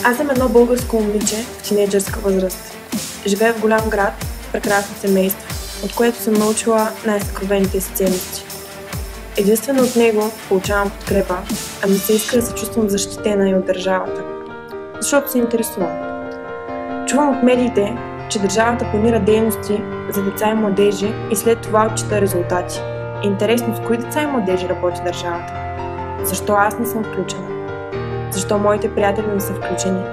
Аз съм едно българско момиче в тинейджърска възраст. Живея в голям град, в прекрасно семейство, от което съм научила най-съкровените си ценности. Единствено от него получавам подкрепа, а ми се иска да се чувствам защитена и от държавата. Защото се интересувам. Чувам от медиите, че държавата планира дейности за деца и младежи и след това отчита резултати. Интересно, с кои деца и младежи работи държавата? Защо аз не съм включена? Защо моите приятели не са включени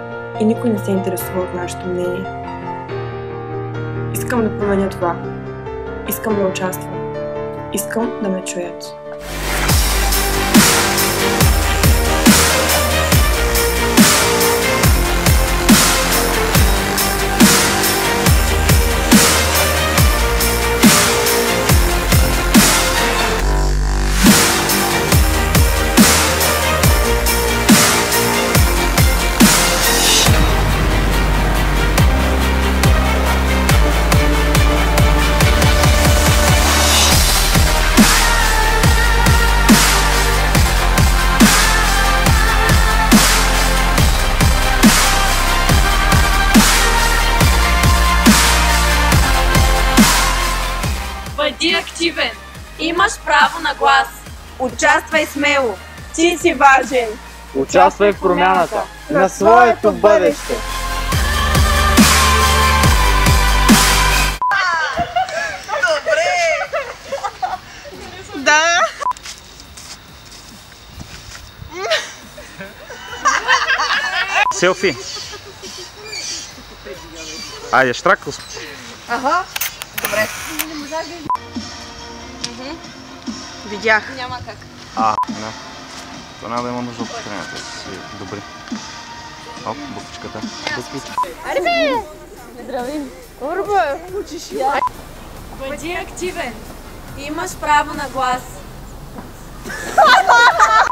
и никой не се интересува от нашето мнение? Искам да променя това. Искам да участвам. Искам да ме чуят. Бъди активен! Имаш право на глас! Участвай смело! Ти си важен! Участвай в промяната на своето бъдеще! Добре! Да! Селфи! Айде, штракал! Ага! Добре. Видях. Няма как. Не. Това няма да има нужда от повторението. Си добри. Оп, буквичката. Айде бе! Здрави! Орбе! Учиш я! Бъди активен! Имаш право на глас!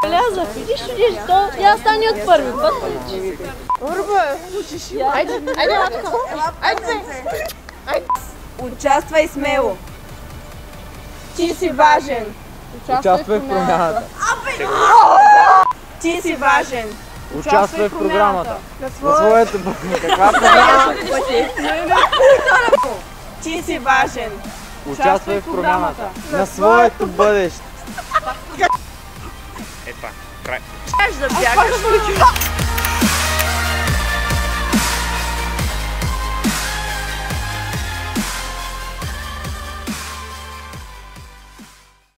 Ляза, видиш ли то? Я стани от първи път. Орбе! Учиш я! Айде, матка! Айде! Участвай смело! Ти си важен! Участвай в промяната! Ти си важен! Участвай в програмата! На своето бъдеще! Каква програма? Ти си важен! Участвай в програмата! На своето бъдеще! Ето, край! Щеш да бягаш!